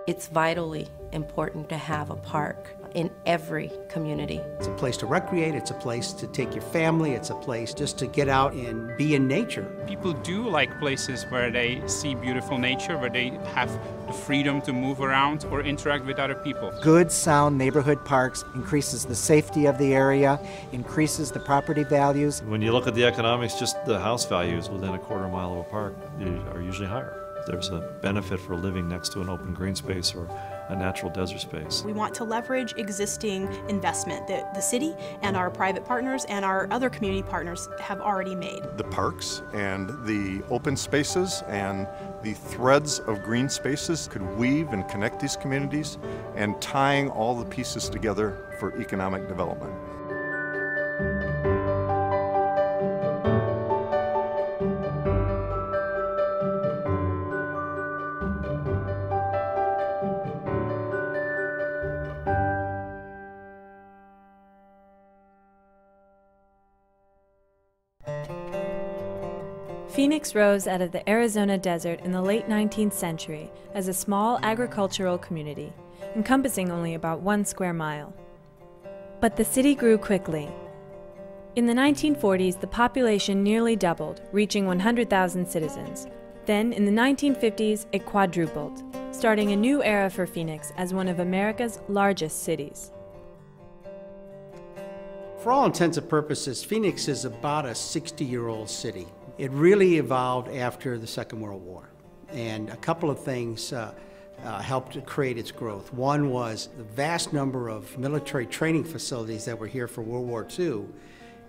It's vitally important to have a park in every community. It's a place to recreate, it's a place to take your family, it's a place just to get out and be in nature. People do like places where they see beautiful nature, where they have the freedom to move around or interact with other people. Good, sound neighborhood parks increases the safety of the area, increases the property values. When you look at the economics, just the house values within a quarter mile of a park are usually higher. There's a benefit for living next to an open green space or a natural desert space. We want to leverage existing investment that the city and our private partners and our other community partners have already made. The parks and the open spaces and the threads of green spaces could weave and connect these communities, and tying all the pieces together for economic development. Phoenix rose out of the Arizona desert in the late 19th century as a small agricultural community, encompassing only about 1 square mile. But the city grew quickly. In the 1940s, the population nearly doubled, reaching 100,000 citizens. Then, in the 1950s, it quadrupled, starting a new era for Phoenix as one of America's largest cities. For all intents and purposes, Phoenix is about a 60-year-old city. It really evolved after the Second World War, and a couple of things helped to create its growth. One was the vast number of military training facilities that were here for World War II,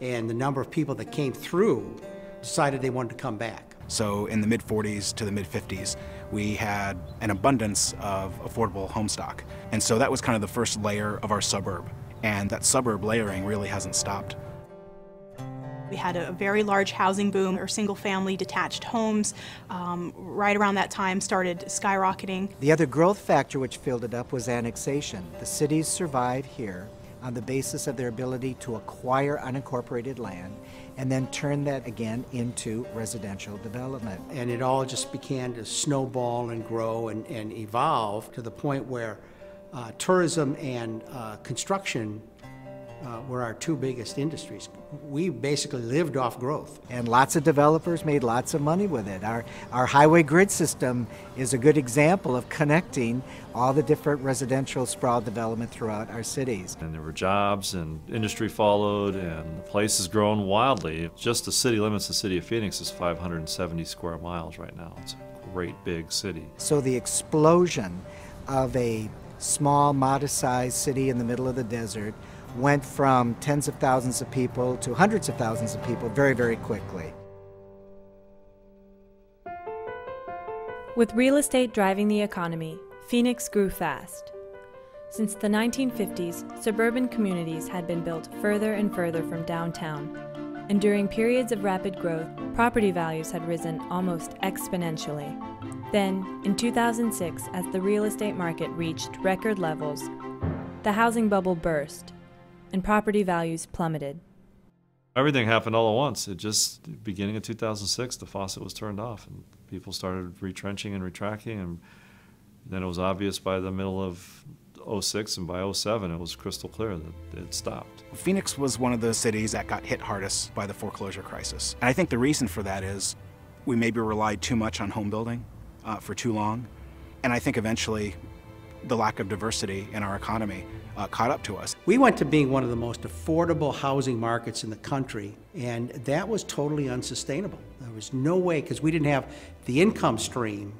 and the number of people that came through decided they wanted to come back. So in the mid-40s to the mid-50s, we had an abundance of affordable home stock. And so that was kind of the first layer of our suburb. And that suburb layering really hasn't stopped. We had a very large housing boom, or single-family detached homes. Right around that time started skyrocketing. The other growth factor which filled it up was annexation. The cities survive here on the basis of their ability to acquire unincorporated land and then turn that again into residential development. And it all just began to snowball and grow and evolve to the point where tourism and construction were our two biggest industries. We basically lived off growth. And lots of developers made lots of money with it. Our highway grid system is a good example of connecting all the different residential sprawl development throughout our cities. And there were jobs and industry followed, and the place has grown wildly. Just the city limits, the city of Phoenix is 570 square miles right now. It's a great big city. So the explosion of a small, modest-sized city in the middle of the desert went from tens of thousands of people to hundreds of thousands of people very, very quickly. With real estate driving the economy, Phoenix grew fast. Since the 1950s, suburban communities had been built further and further from downtown, and during periods of rapid growth, property values had risen almost exponentially. Then, in 2006, as the real estate market reached record levels, the housing bubble burst, and property values plummeted. Everything happened all at once. It just, beginning of 2006, the faucet was turned off, and people started retrenching and retracting, and then it was obvious by the middle of 06, and by 07, it was crystal clear that it stopped. Phoenix was one of those cities that got hit hardest by the foreclosure crisis. And I think the reason for that is we maybe relied too much on home building for too long, and I think eventually the lack of diversity in our economy caught up to us. We went to being one of the most affordable housing markets in the country, and that was totally unsustainable. There was no way, because we didn't have the income stream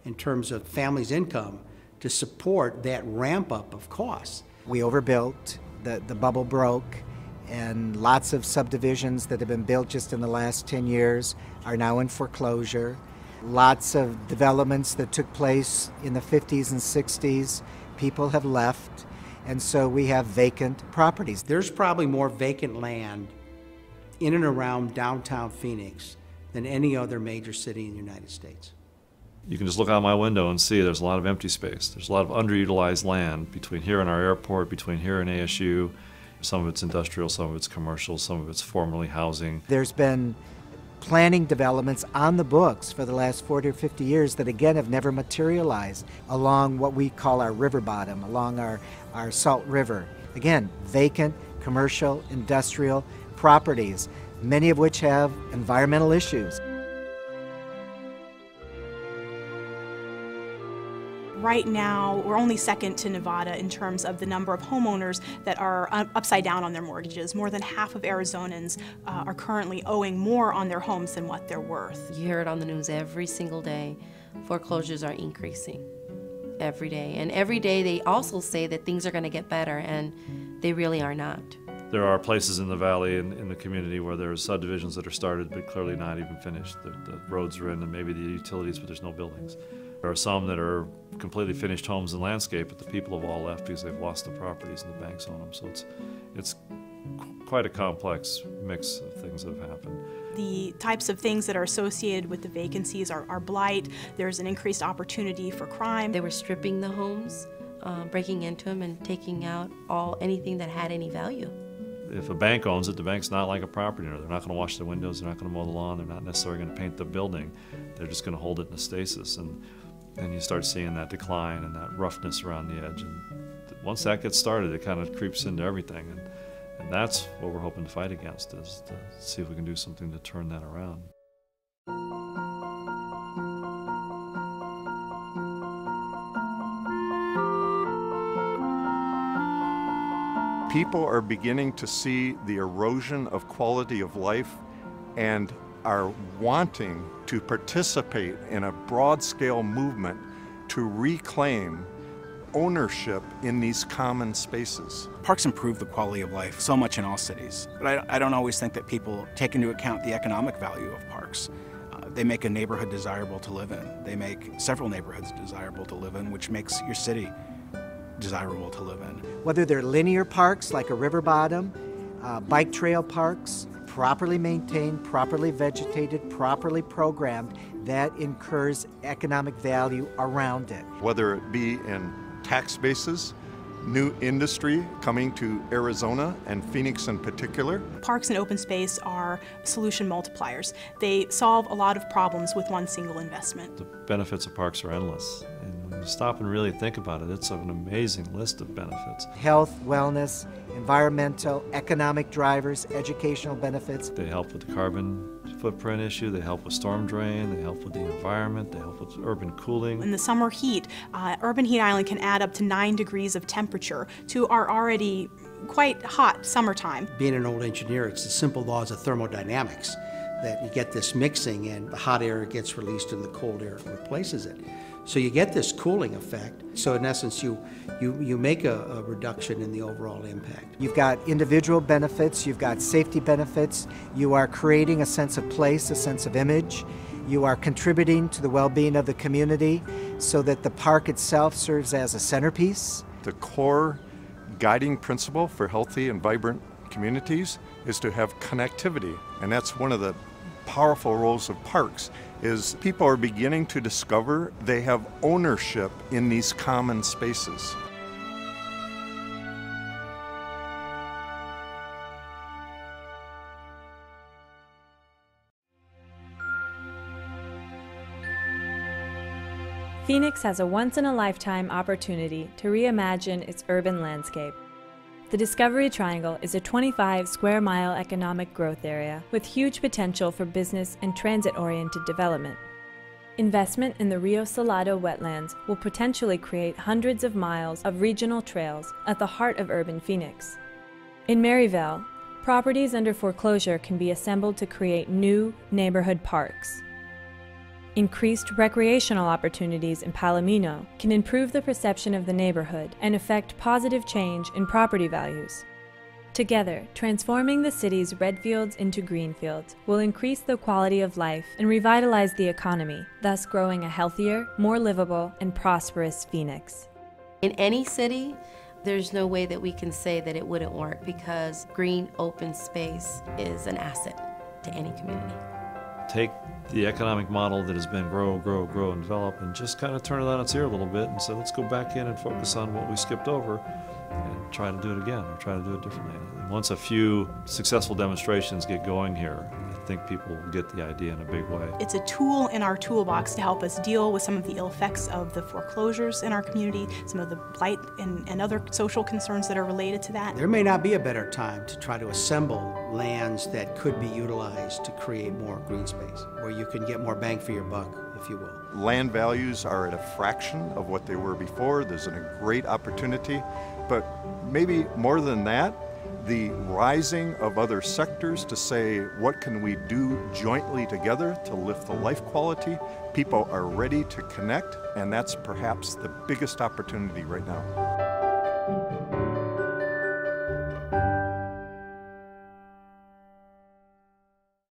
in terms of families' income to support that ramp up of costs. We overbuilt, the bubble broke, and lots of subdivisions that have been built just in the last 10 years are now in foreclosure. Lots of developments that took place in the 50s and 60s, people have left, and so we have vacant properties. There's probably more vacant land in and around downtown Phoenix than any other major city in the United States. You can just look out my window and see there's a lot of empty space. There's a lot of underutilized land between here and our airport, between here and ASU. Some of it's industrial, some of it's commercial, some of it's formerly housing. There's been planning developments on the books for the last 40 or 50 years that again have never materialized along what we call our river bottom, along our Salt River. Again, vacant, commercial, industrial properties, many of which have environmental issues. Right now, we're only second to Nevada in terms of the number of homeowners that are upside down on their mortgages. More than half of Arizonans are currently owing more on their homes than what they're worth. You hear it on the news every single day. Foreclosures are increasing every day. And every day they also say that things are going to get better, and they really are not. There are places in the valley, in the community, where there's subdivisions that are started but clearly not even finished. The roads are in and maybe the utilities, but there's no buildings. There are some that are completely finished homes and landscape, but the people have all left because they've lost the properties and the banks on them. So it's quite a complex mix of things that have happened. The types of things that are associated with the vacancies are blight. There's an increased opportunity for crime. They were stripping the homes, breaking into them and taking out anything that had any value. If a bank owns it, the bank's not like a property owner. They're not going to wash their windows, they're not going to mow the lawn, they're not necessarily going to paint the building. They're just going to hold it in a stasis. And you start seeing that decline and that roughness around the edge. And once that gets started, it kind of creeps into everything. And that's what we're hoping to fight against, is to see if we can do something to turn that around. People are beginning to see the erosion of quality of life and are wanting to participate in a broad-scale movement to reclaim ownership in these common spaces. Parks improve the quality of life so much in all cities, but I don't always think that people take into account the economic value of parks. They make a neighborhood desirable to live in. They make several neighborhoods desirable to live in, which makes your city desirable to live in. Whether they're linear parks like a river bottom, bike trail parks, properly maintained, properly vegetated, properly programmed, that incurs economic value around it. Whether it be in tax bases, new industry coming to Arizona and Phoenix in particular. Parks and open space are solution multipliers. They solve a lot of problems with one single investment. The benefits of parks are endless. And when you stop and really think about it, it's an amazing list of benefits. Health, wellness, environmental, economic drivers, educational benefits. They help with the carbon footprint issue, they help with storm drain, they help with the environment, they help with urban cooling. In the summer heat, urban heat island can add up to 9 degrees of temperature to our already quite hot summertime. Being an old engineer, it's the simple laws of thermodynamics that you get this mixing and the hot air gets released and the cold air replaces it. So you get this cooling effect. So in essence, you make a reduction in the overall impact. You've got individual benefits, you've got safety benefits, you are creating a sense of place, a sense of image, you are contributing to the well-being of the community so that the park itself serves as a centerpiece. The core guiding principle for healthy and vibrant communities is to have connectivity, and that's one of the powerful roles of parks, is people are beginning to discover they have ownership in these common spaces. Phoenix has a once-in-a-lifetime opportunity to reimagine its urban landscape. The Discovery Triangle is a 25-square-mile economic growth area with huge potential for business and transit-oriented development. Investment in the Rio Salado wetlands will potentially create hundreds of miles of regional trails at the heart of urban Phoenix. In Maryvale, properties under foreclosure can be assembled to create new neighborhood parks. Increased recreational opportunities in Palomino can improve the perception of the neighborhood and affect positive change in property values. Together, transforming the city's red fields into green fields will increase the quality of life and revitalize the economy, thus growing a healthier, more livable, and prosperous Phoenix. In any city, there's no way that we can say that it wouldn't work, because green open space is an asset to any community. Take the economic model that has been grow, grow, grow, and develop, and just kind of turn it on its ear a little bit and say, let's go back in and focus on what we skipped over and try to do it again, or try to do it differently. And once a few successful demonstrations get going here, I think people will get the idea in a big way. It's a tool in our toolbox to help us deal with some of the ill effects of the foreclosures in our community, some of the blight and other social concerns that are related to that. There may not be a better time to try to assemble lands that could be utilized to create more green space, where you can get more bang for your buck, if you will. Land values are at a fraction of what they were before. There's a great opportunity, but maybe more than that, the rising of other sectors to say, what can we do jointly together to lift the life quality? People are ready to connect, and that's perhaps the biggest opportunity right now.